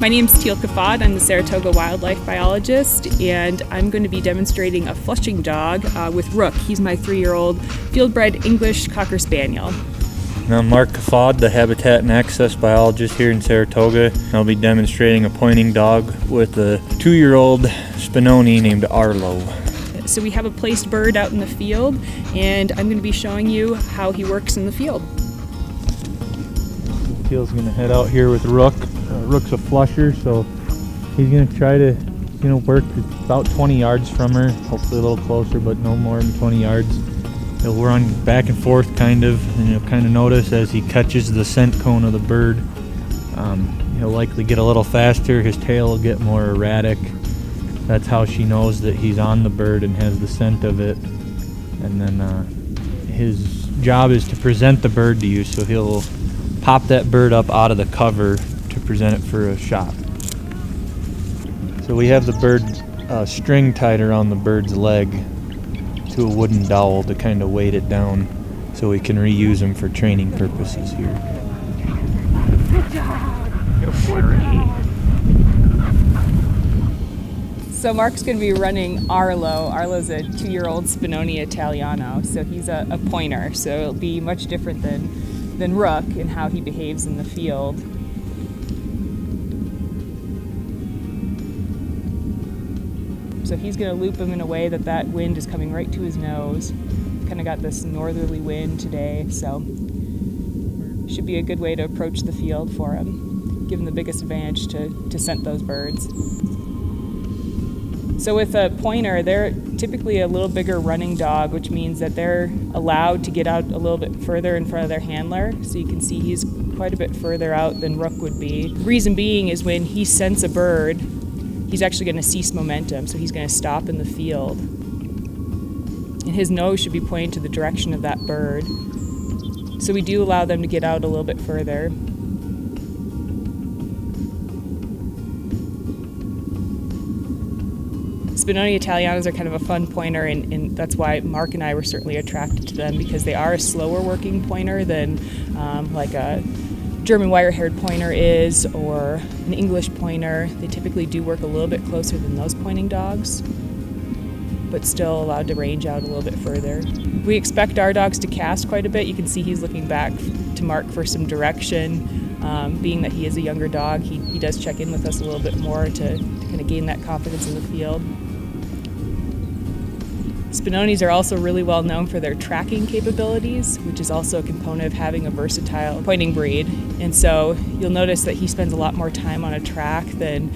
My name's Teal Kafad. I'm the Saratoga wildlife biologist, and I'm going to be demonstrating a flushing dog with Rook. He's my 3-year-old field-bred English Cocker Spaniel. And I'm Mark Kafad, the Habitat and Access biologist here in Saratoga. I'll be demonstrating a pointing dog with a 2-year-old Spinoni named Arlo. So we have a placed bird out in the field, and I'm going to be showing you how he works in the field. Teal's going to head out here with Rook. Rook's a flusher, so he's going to try to work about 20 yards from her, hopefully a little closer, but no more than 20 yards. He'll run back and forth kind of, and you'll kind of notice as he catches the scent cone of the bird, he'll likely get a little faster, his tail will get more erratic. That's how she knows that he's on the bird and has the scent of it. And then his job is to present the bird to you, so he'll pop that bird up out of the cover to present it for a shot. So we have the bird string tied around the bird's leg to a wooden dowel to kind of weight it down so we can reuse them for training purposes here. Good job! So Mark's going to be running Arlo. Arlo's a 2-year-old Spinoni Italiano, so he's a pointer, so it'll be much different than Rook in how he behaves in the field. So he's going to loop him in a way that wind is coming right to his nose. Kind of got this northerly wind today, so should be a good way to approach the field for him. Give him the biggest advantage to scent those birds. So with a pointer, they're typically a little bigger running dog, which means that they're allowed to get out a little bit further in front of their handler. So you can see he's quite a bit further out than Rook would be. The reason being is when he scents a bird, he's actually going to cease momentum, so he's going to stop in the field. And his nose should be pointing to the direction of that bird. So we do allow them to get out a little bit further. Spinoni Italianos are kind of a fun pointer, and that's why Mark and I were certainly attracted to them, because they are a slower working pointer than like a German wire-haired pointer is, or an English pointer. They typically do work a little bit closer than those pointing dogs, but still allowed to range out a little bit further. We expect our dogs to cast quite a bit. You can see he's looking back to Mark for some direction. Being that he is a younger dog, he does check in with us a little bit more to kind of gain that confidence in the field. Spinonis are also really well known for their tracking capabilities, which is also a component of having a versatile pointing breed. And so you'll notice that he spends a lot more time on a track than,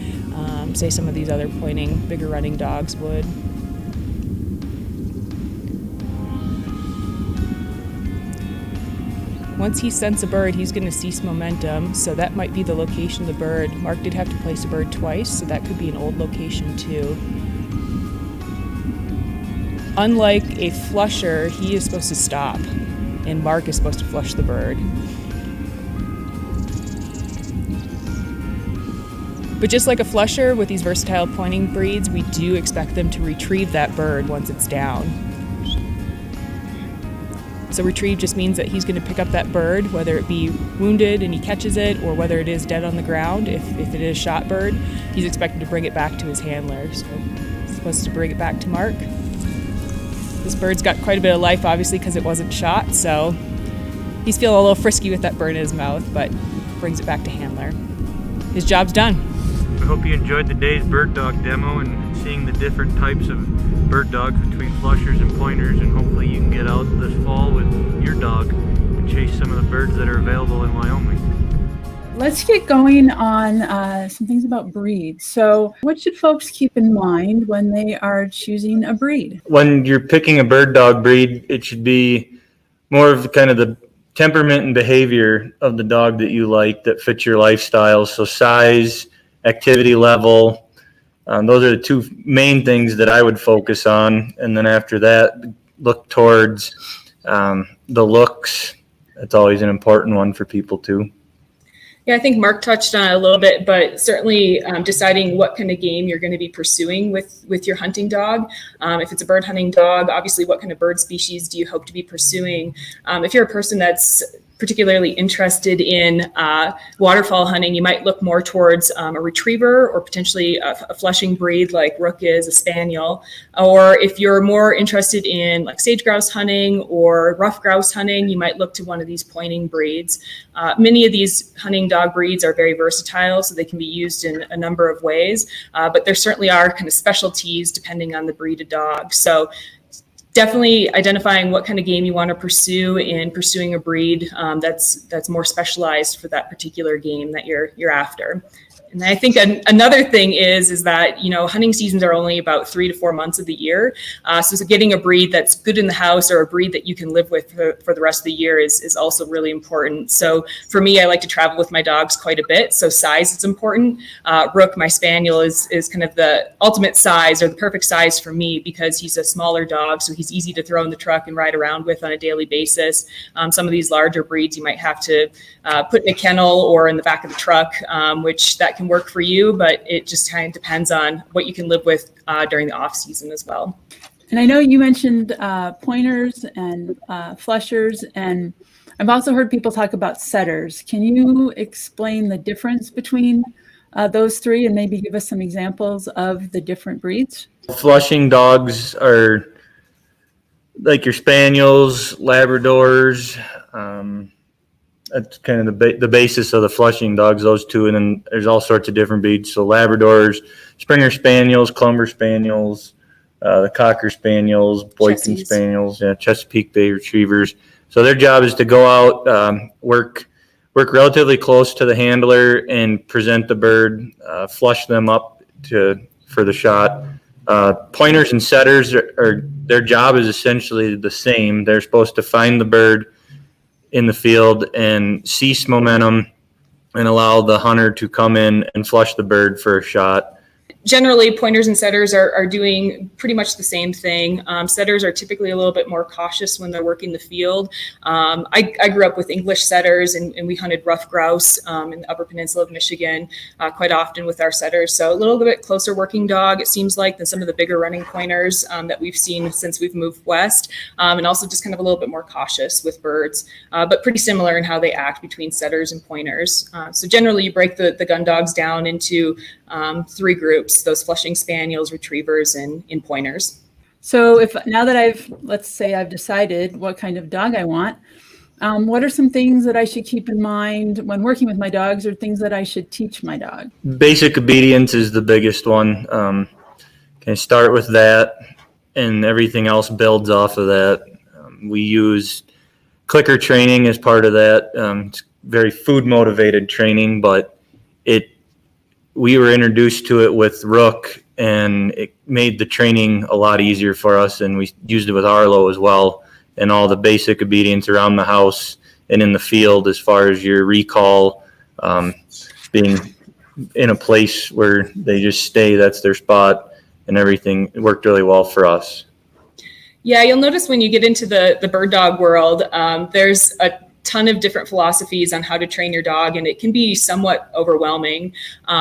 say, some of these other pointing, bigger running dogs would. Once he scents a bird, he's going to cease momentum, so that might be the location of the bird. Mark did have to place a bird twice, so that could be an old location too. Unlike a flusher, he is supposed to stop, and Mark is supposed to flush the bird. But just like a flusher, with these versatile pointing breeds, we do expect them to retrieve that bird once it's down. So retrieve just means that he's going to pick up that bird, whether it be wounded and he catches it, or whether it is dead on the ground. If it is a shot bird, he's expected to bring it back to his handler. So he's supposed to bring it back to Mark. This bird's got quite a bit of life, obviously, because it wasn't shot, so he's feeling a little frisky with that bird in his mouth, but brings it back to handler. His job's done. I hope you enjoyed the day's bird dog demo and seeing the different types of bird dogs between flushers and pointers, and hopefully you can get out this fall with your dog and chase some of the birds that are available in Wyoming. Let's get going on some things about breeds. So what should folks keep in mind when they are choosing a breed? When you're picking a bird dog breed, it should be more of kind of the temperament and behavior of the dog that you like, that fits your lifestyle. So size, activity level, those are the two main things that I would focus on. And then after that, look towards the looks. That's always an important one for people too. Yeah, I think Mark touched on it a little bit, but certainly deciding what kind of game you're going to be pursuing with your hunting dog. If it's a bird hunting dog, obviously what kind of bird species do you hope to be pursuing? If you're a person that's particularly interested in waterfowl hunting, you might look more towards a retriever or potentially a flushing breed like Rook is, a spaniel. Or if you're more interested in like sage grouse hunting or rough grouse hunting, you might look to one of these pointing breeds. Many of these hunting dog breeds are very versatile, so they can be used in a number of ways, but there certainly are kind of specialties depending on the breed of dog. So definitely identifying what kind of game you want to pursue and pursuing a breed that's more specialized for that particular game that you're after. And I think another thing is that, hunting seasons are only about 3 to 4 months of the year. So getting a breed that's good in the house or a breed that you can live with for the rest of the year is also really important. So for me, I like to travel with my dogs quite a bit. So size is important. Rook, my spaniel, is kind of the ultimate size or the perfect size for me because he's a smaller dog. So he's easy to throw in the truck and ride around with on a daily basis. Some of these larger breeds you might have to put in a kennel or in the back of the truck, which that can work for you, but it just kind of depends on what you can live with during the off season as well. And I know you mentioned pointers and flushers, and I've also heard people talk about setters. Can you explain the difference between those three and maybe give us some examples of the different breeds? Flushing dogs are like your spaniels, Labradors. That's kind of the basis of the flushing dogs, those two. And then there's all sorts of different breeds. So Labradors, Springer Spaniels, Clumber Spaniels, the Cocker Spaniels, Boykin Spaniels, Chesapeake Bay Retrievers. So their job is to go out, work relatively close to the handler and present the bird, flush them up for the shot. Pointers and setters their job is essentially the same. They're supposed to find the bird in the field and cease momentum and allow the hunter to come in and flush the bird for a shot. Generally, pointers and setters are doing pretty much the same thing. Setters are typically a little bit more cautious when they're working the field. I grew up with English setters, and we hunted rough grouse in the Upper Peninsula of Michigan quite often with our setters. So a little bit closer working dog, it seems like, than some of the bigger running pointers that we've seen since we've moved west, and also just kind of a little bit more cautious with birds, but pretty similar in how they act between setters and pointers. So generally, you break the gun dogs down into 3 groups: those flushing spaniels, retrievers, and pointers. So now that let's say I've decided what kind of dog I want, what are some things that I should keep in mind when working with my dogs, or things that I should teach my dog? Basic obedience is the biggest one. Can start with that, and everything else builds off of that. We use clicker training as part of that. It's very food motivated training, but we were introduced to it with Rook, and it made the training a lot easier for us, and we used it with Arlo as well, and all the basic obedience around the house and in the field as far as your recall, being in a place where they just stay, that's their spot, and everything. It worked really well for us. Yeah, you'll notice when you get into the bird dog world, there's a ton of different philosophies on how to train your dog, and it can be somewhat overwhelming.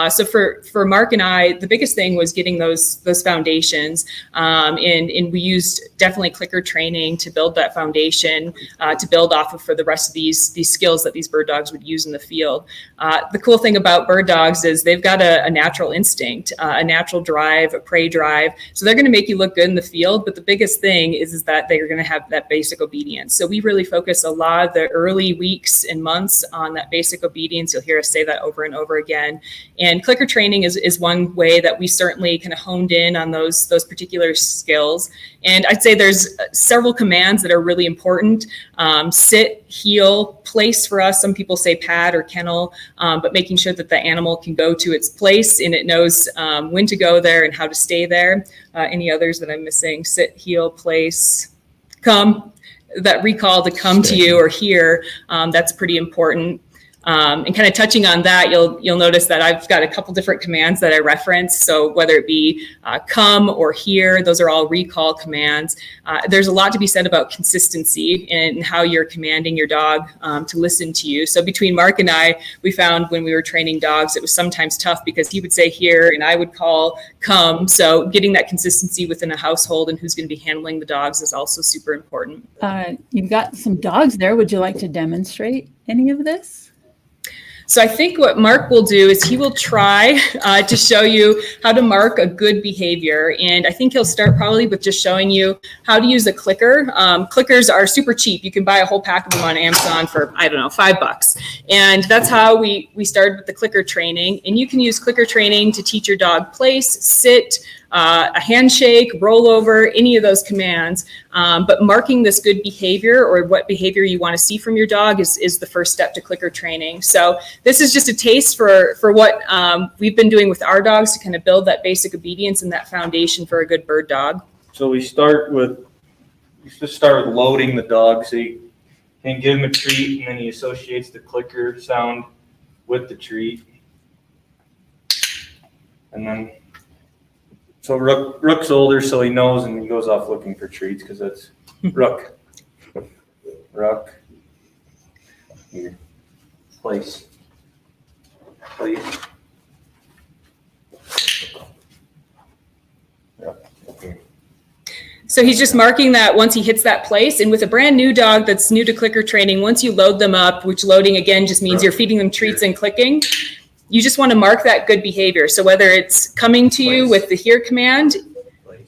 So for Mark and I, the biggest thing was getting those foundations, and we used definitely clicker training to build that foundation to build off of for the rest of these skills that these bird dogs would use in the field. The cool thing about bird dogs is they've got a natural instinct, a natural drive, a prey drive. So they're going to make you look good in the field, but the biggest thing is that they're going to have that basic obedience. So we really focus a lot of the early weeks and months on that basic obedience. You'll hear us say that over and over again. And clicker training is one way that we certainly kind of honed in on those particular skills. And I'd say there's several commands that are really important. Sit, heel, place for us. Some people say pad or kennel, but making sure that the animal can go to its place and it knows when to go there and how to stay there. Any others that I'm missing? Sit, heel, place, come. That recall to come to you or here, that's pretty important. And kind of touching on that, you'll notice that I've got a couple different commands that I reference. So whether it be come or here, those are all recall commands. There's a lot to be said about consistency in how you're commanding your dog to listen to you. So between Mark and I, we found when we were training dogs, it was sometimes tough because he would say here and I would call come. So getting that consistency within a household and who's going to be handling the dogs is also super important. You've got some dogs there. Would you like to demonstrate any of this? So I think what Mark will do is he will try to show you how to mark a good behavior. And I think he'll start probably with just showing you how to use a clicker. Clickers are super cheap. You can buy a whole pack of them on Amazon for, I don't know, $5. And that's how we started with the clicker training. And you can use clicker training to teach your dog place, sit, a handshake, roll over, any of those commands. But marking this good behavior or what behavior you want to see from your dog is the first step to clicker training. So this is just a taste for what we've been doing with our dogs to kind of build that basic obedience and that foundation for a good bird dog. So we start with loading the dog. So you can give him a treat, and then he associates the clicker sound with the treat. And then so Rook's older, so he knows, and he goes off looking for treats because that's Rook. Rook. Here. Place. Place. Yeah. Okay. So he's just marking that once he hits that place. And with a brand new dog that's new to clicker training, once you load them up, which loading again just means you're feeding them treats and clicking, you just want to mark that good behavior. So whether it's coming to you with the here command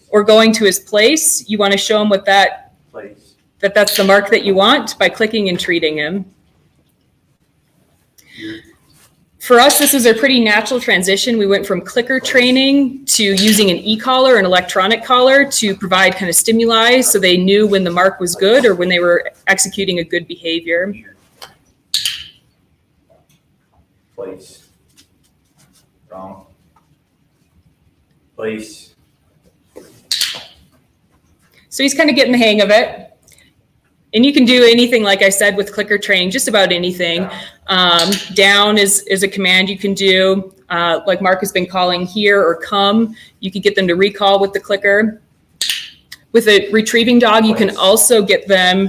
or going to his place, you want to show him what that's the mark that you want by clicking and treating him. For us, this was a pretty natural transition. We went from clicker training to using an e-collar, an electronic collar, to provide kind of stimuli so they knew when the mark was good or when they were executing a good behavior. Place. Wrong. Place. So he's kind of getting the hang of it. And you can do anything, like I said, with clicker training, just about anything. Down is a command you can do. Like Mark has been calling here or come. You can get them to recall with the clicker. With a retrieving dog, you can also get them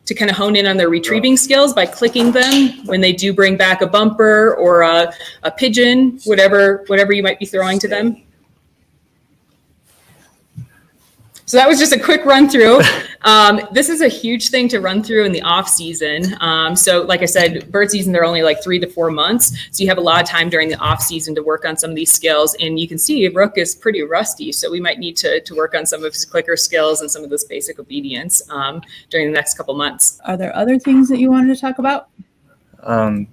to kind of hone in on their retrieving skills by clicking them when they do bring back a bumper or a pigeon, whatever you might be throwing to them. So that was just a quick run through. This is a huge thing to run through in the off season. So like I said, bird season, they're only like 3 to 4 months. So you have a lot of time during the off season to work on some of these skills. And you can see Rook is pretty rusty. So we might need to work on some of his clicker skills and some of this basic obedience during the next couple months. Are there other things that you wanted to talk about?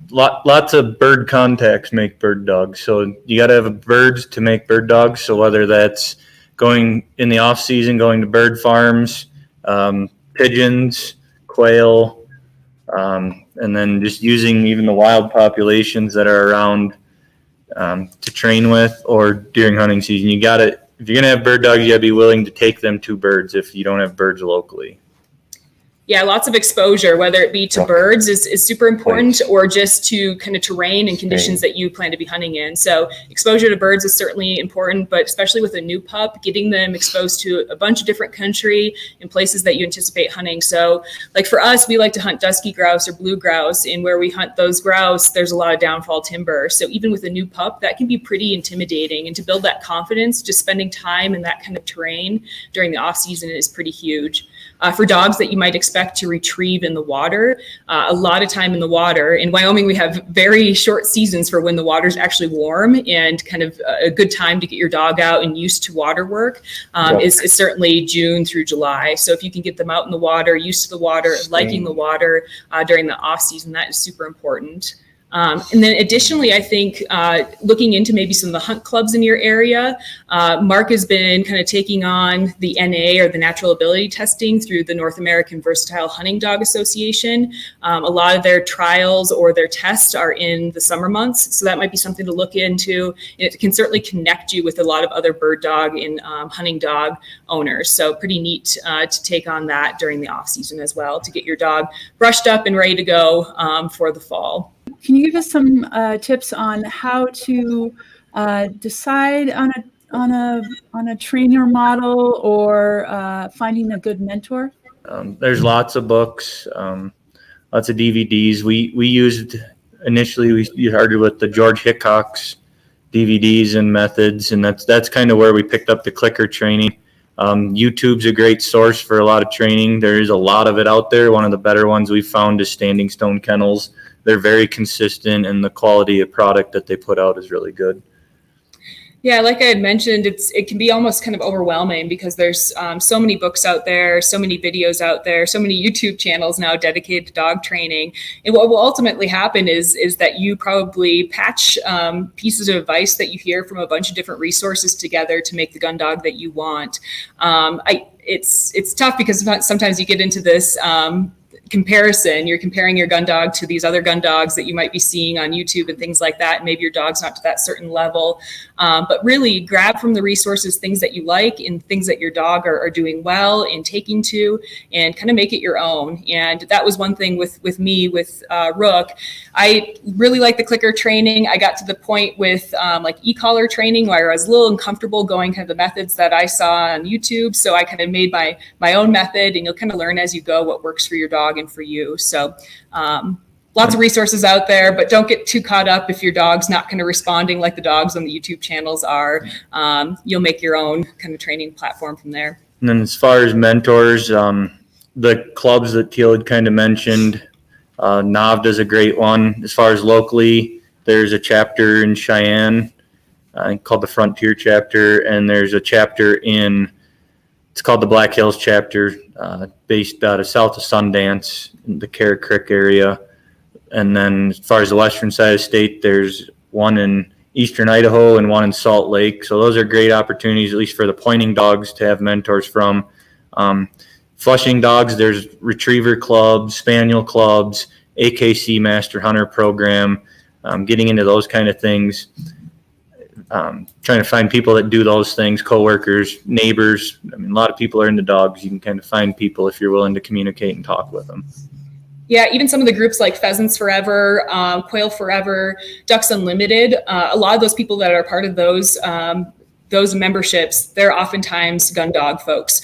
Lots of bird contacts make bird dogs. So you got to have birds to make bird dogs. So whether that's going in the off season, going to bird farms, pigeons, quail, and then just using even the wild populations that are around to train with, or during hunting season. If you're gonna have bird dogs, you gotta be willing to take them to birds if you don't have birds locally. Yeah, lots of exposure, whether it be to birds is super important, or just to kind of terrain and conditions that you plan to be hunting in. So exposure to birds is certainly important, but especially with a new pup, getting them exposed to a bunch of different country and places that you anticipate hunting. So like for us, we like to hunt dusky grouse or blue grouse, and where we hunt those grouse, there's a lot of downfall timber. So even with a new pup, that can be pretty intimidating. And to build that confidence, just spending time in that kind of terrain during the off season is pretty huge. For dogs that you might expect to retrieve in the water, a lot of time in the water. In Wyoming, we have very short seasons for when the water's actually warm, and kind of a good time to get your dog out and used to water work is certainly June through July. So if you can get them out in the water, used to the water, liking the water during the off season, that is super important. And then additionally, I think looking into maybe some of the hunt clubs in your area, Mark has been kind of taking on the NA, or the natural ability testing, through the North American Versatile Hunting Dog Association. A lot of their trials or their tests are in the summer months. So that might be something to look into. It can certainly connect you with a lot of other bird dog and hunting dog owners. So pretty neat to take on that during the off season as well, to get your dog brushed up and ready to go for the fall. can you give us some tips on how to decide on a trainer model or finding a good mentor? There's lots of books, lots of DVDs. We used initially we started with the George Hickox DVDs and methods, and that's kind of where we picked up the clicker training. YouTube's a great source for a lot of training. There is a lot of it out there. One of the better ones we've found is Standing Stone Kennels. They're very consistent, and the quality of product that they put out is really good. Yeah, like I had mentioned, it can be almost kind of overwhelming because there's so many books out there, so many videos out there, so many YouTube channels now dedicated to dog training. And what will ultimately happen is that you probably patch pieces of advice that you hear from a bunch of different resources together to make the gun dog that you want. It's tough because sometimes you get into this comparison. You're comparing your gun dog to these other gun dogs that you might be seeing on YouTube and things like that. And maybe your dog's not to that certain level. But really grab from the resources things that you like and things that your dog are doing well and taking to, and kind of make it your own. And that was one thing with me with Rook. I really like the clicker training. I got to the point with like e-collar training where I was a little uncomfortable going kind of the methods that I saw on YouTube. So I kind of made my own method, and you'll kind of learn as you go what works for your dog and for you. So lots of resources out there, but don't get too caught up if your dog's not kind of responding like the dogs on the YouTube channels are. You'll make your own kind of training platform from there. And then as far as mentors, the clubs that Teal had kind of mentioned, NAVDA is a great one. As far as locally, there's a chapter in Cheyenne called the Frontier chapter, and there's a chapter it's called the Black Hills chapter, based out of south of Sundance, in the Carrot Creek area. And then as far as the western side of the state, there's one in eastern Idaho and one in Salt Lake. So those are great opportunities, at least for the pointing dogs, to have mentors from. Flushing dogs, there's retriever clubs, spaniel clubs, AKC Master Hunter program, getting into those kind of things. Trying to find people that do those things, coworkers, neighbors. I mean, a lot of people are into dogs. You can kind of find people if you're willing to communicate and talk with them. Yeah, even some of the groups like Pheasants Forever, Quail Forever, Ducks Unlimited, a lot of those people that are part of those memberships, they're oftentimes gun dog folks.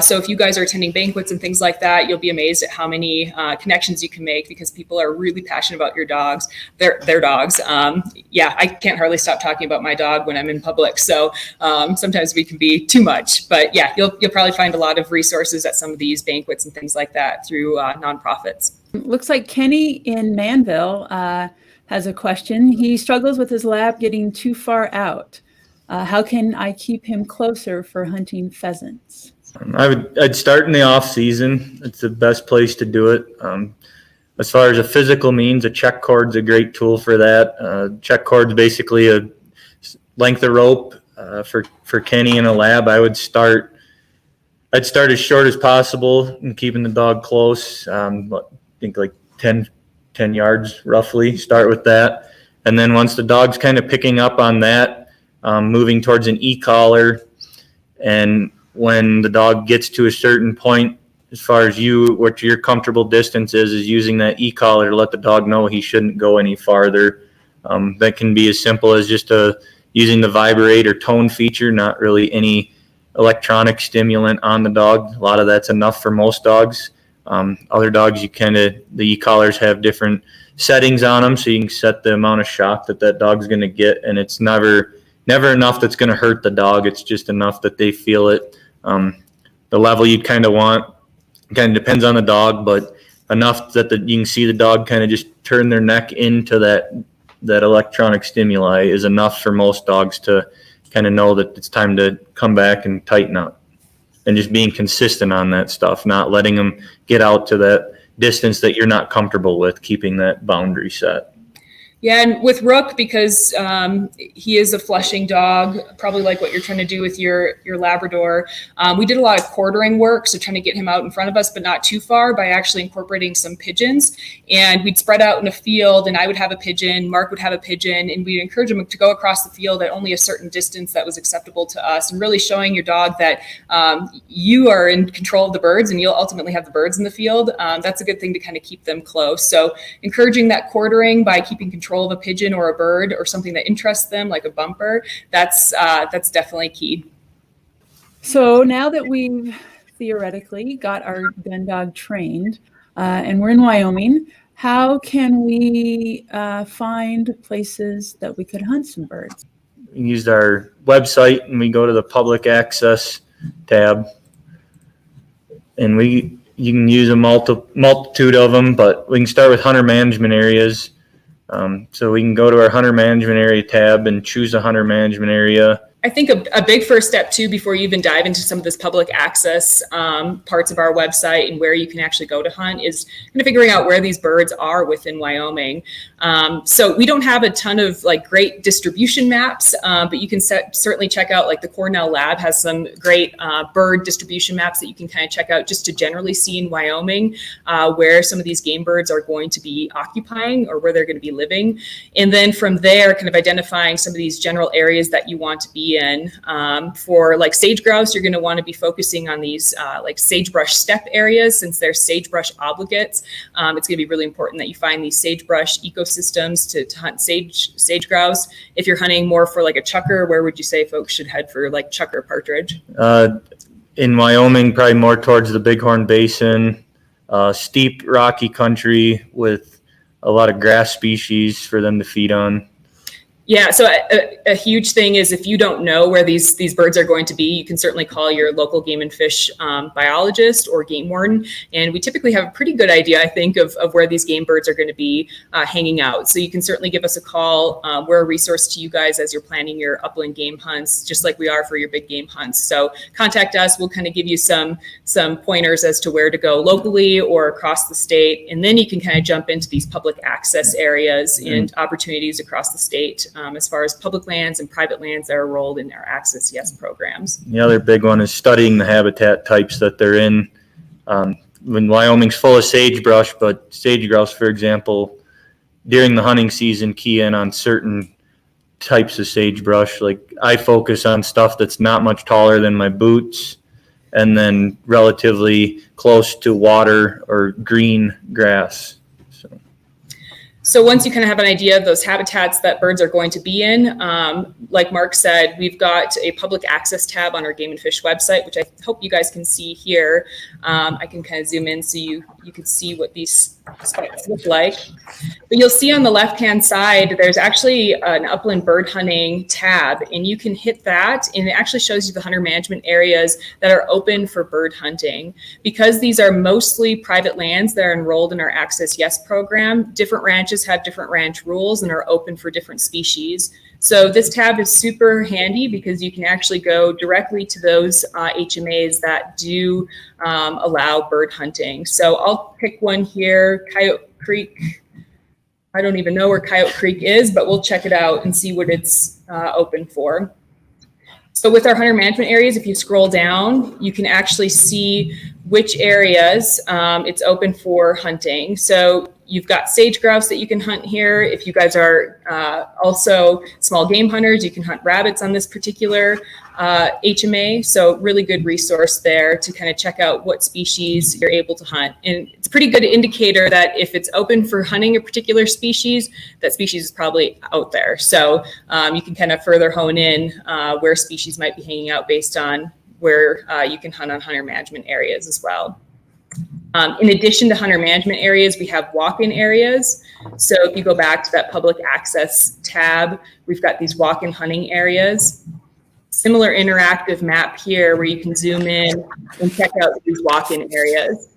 So if you guys are attending banquets and things like that, you'll be amazed at how many connections you can make because people are really passionate about your dogs, their dogs. Yeah, I can't hardly stop talking about my dog when I'm in public. So sometimes we can be too much, but yeah, you'll probably find a lot of resources at some of these banquets and things like that through nonprofits. Looks like Kenny in Manville has a question. He struggles with his lab getting too far out. How can I keep him closer for hunting pheasants? I'd start in the off season. It's the best place to do it. As far as a physical means, a check cord's a great tool for that. Check cord's basically a length of rope. For Kenny in a lab, I'd start as short as possible and keeping the dog close. I think like 10 yards roughly. Start with that, and then once the dog's kind of picking up on that, moving towards an e-collar, and when the dog gets to a certain point, as far as what your comfortable distance is using that e-collar to let the dog know he shouldn't go any farther. That can be as simple as just using the vibrate or tone feature, not really any electronic stimulant on the dog. A lot of that's enough for most dogs. Other dogs, the e-collars have different settings on them, so you can set the amount of shock that dog's going to get, and it's never enough that's going to hurt the dog. It's just enough that they feel it. The level you'd kind of want kind of depends on the dog, but enough that you can see the dog kind of just turn their neck into that electronic stimuli is enough for most dogs to kind of know that it's time to come back and tighten up. And just being consistent on that stuff, not letting them get out to that distance that you're not comfortable with, keeping that boundary set. Yeah, and with Rook, because he is a flushing dog, probably like what you're trying to do with your Labrador, we did a lot of quartering work, so trying to get him out in front of us, but not too far, by actually incorporating some pigeons. And we'd spread out in a field, and I would have a pigeon, Mark would have a pigeon, and we'd encourage him to go across the field at only a certain distance that was acceptable to us, and really showing your dog that you are in control of the birds, and you'll ultimately have the birds in the field. That's a good thing to kind of keep them close. So encouraging that quartering by keeping control of a pigeon or a bird or something that interests them, like a bumper, that's definitely key. So now that we've theoretically got our gun dog trained and we're in Wyoming, how can we find places that we could hunt some birds? We used our website and we go to the public access tab, and you can use a multitude of them, but we can start with hunter management areas. So we can go to our hunter management area tab and choose a hunter management area. I think a big first step too, before you even dive into some of this public access parts of our website and where you can actually go to hunt, is kind of figuring out where these birds are within Wyoming. So we don't have a ton of like great distribution maps, but you can certainly check out, like the Cornell Lab has some great bird distribution maps that you can kind of check out just to generally see in Wyoming where some of these game birds are going to be occupying or where they're going to be living. And then from there, kind of identifying some of these general areas that you want to be in. For like sage grouse, you're going to want to be focusing on these like sagebrush steppe areas, since they're sagebrush obligates. It's going to be really important that you find these sagebrush ecosystems to hunt sage grouse. If you're hunting more for like a chukar, where would you say folks should head for like chukar partridge? In Wyoming, probably more towards the Bighorn Basin, steep rocky country with a lot of grass species for them to feed on. Yeah, so a huge thing is, if you don't know where these birds are going to be, you can certainly call your local game and fish biologist or game warden. And we typically have a pretty good idea, I think, of where these game birds are going to be hanging out. So you can certainly give us a call. We're a resource to you guys as you're planning your upland game hunts, just like we are for your big game hunts. So contact us. We'll kind of give you some pointers as to where to go locally or across the state. And then you can kind of jump into these public access areas and opportunities across the state. As far as public lands and private lands that are enrolled in our Access Yes programs. The other big one is studying the habitat types that they're in. When Wyoming's full of sagebrush, but sage grouse, for example, during the hunting season, key in on certain types of sagebrush. Like I focus on stuff that's not much taller than my boots, and then relatively close to water or green grass. So once you kind of have an idea of those habitats that birds are going to be in, like Mark said, we've got a public access tab on our Game and Fish website, which I hope you guys can see here. I can kind of zoom in so you can see what these spots look like. But you'll see on the left-hand side, there's actually an upland bird hunting tab, and you can hit that, and it actually shows you the hunter management areas that are open for bird hunting. Because these are mostly private lands that are enrolled in our Access Yes program, different ranches have different ranch rules and are open for different species. So this tab is super handy because you can actually go directly to those HMAs that do allow bird hunting. So I'll pick one here, Coyote Creek. I don't even know where Coyote Creek is, but we'll check it out and see what it's open for. So with our hunter management areas, if you scroll down, you can actually see which areas it's open for hunting. So you've got sage grouse that you can hunt here. If you guys are also small game hunters, you can hunt rabbits on this particular HMA. So really good resource there to kind of check out what species you're able to hunt. And it's a pretty good indicator that if it's open for hunting a particular species, that species is probably out there. So you can kind of further hone in where species might be hanging out based on where you can hunt on hunter management areas as well. In addition to hunter management areas, we have walk-in areas. So if you go back to that public access tab, we've got these walk-in hunting areas. Similar interactive map here where you can zoom in and check out these walk-in areas.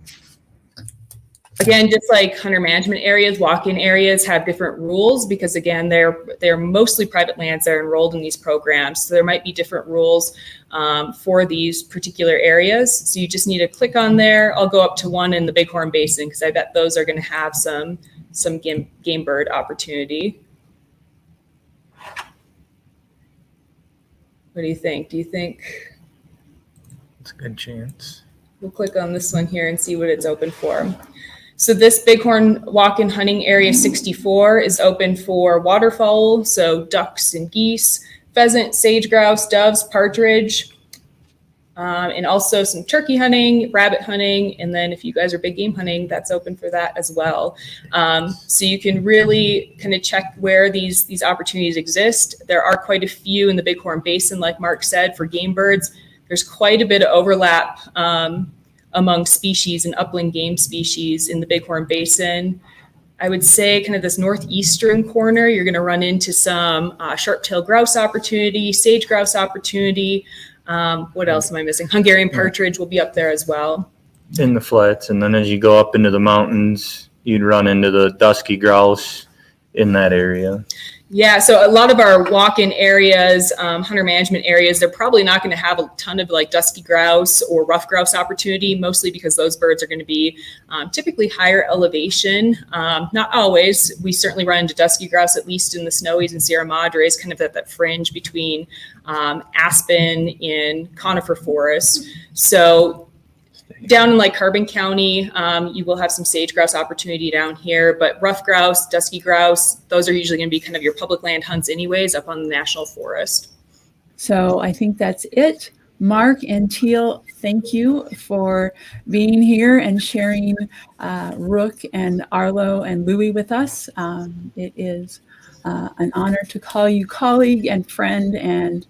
Again, just like hunter management areas, walk-in areas have different rules because, again, they're mostly private lands that are enrolled in these programs. So there might be different rules for these particular areas. So you just need to click on there. I'll go up to one in the Bighorn Basin because I bet those are going to have some game bird opportunity. What do you think? Do you think It's a good chance. we'll click on this one here and see what it's open for? So this Bighorn Walk-in Hunting Area 64 is open for waterfowl, so ducks and geese, pheasant, sage grouse, doves, partridge, and also some turkey hunting, rabbit hunting, and then if you guys are big game hunting, that's open for that as well. So you can really kind of check where these opportunities exist. There are quite a few in the Bighorn Basin, like Mark said, for game birds. There's quite a bit of overlap among species and upland game species in the Bighorn Basin. I would say kind of this northeastern corner, you're going to run into some sharp-tailed grouse opportunity, sage grouse opportunity. What else am I missing? Hungarian partridge will be up there as well. In the flats, and then as you go up into the mountains, you'd run into the dusky grouse in that area. Yeah, so a lot of our walk-in areas, hunter management areas, they're probably not going to have a ton of like dusky grouse or rough grouse opportunity, mostly because those birds are going to be typically higher elevation. Not always. We certainly run into dusky grouse, at least in the Snowies and Sierra Madres, kind of at that fringe between aspen and conifer forest. So down in like Carbon County, you will have some sage grouse opportunity down here, but rough grouse, dusky grouse, those are usually going to be kind of your public land hunts anyways up on the national forest. So I think that's it. Mark and Teal, thank you for being here and sharing Rook and Arlo and Louie with us. It is an honor to call you colleague and friend, and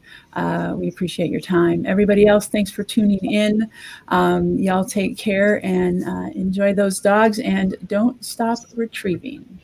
we appreciate your time. Everybody else, thanks for tuning in. Y'all take care and enjoy those dogs, and don't stop retrieving.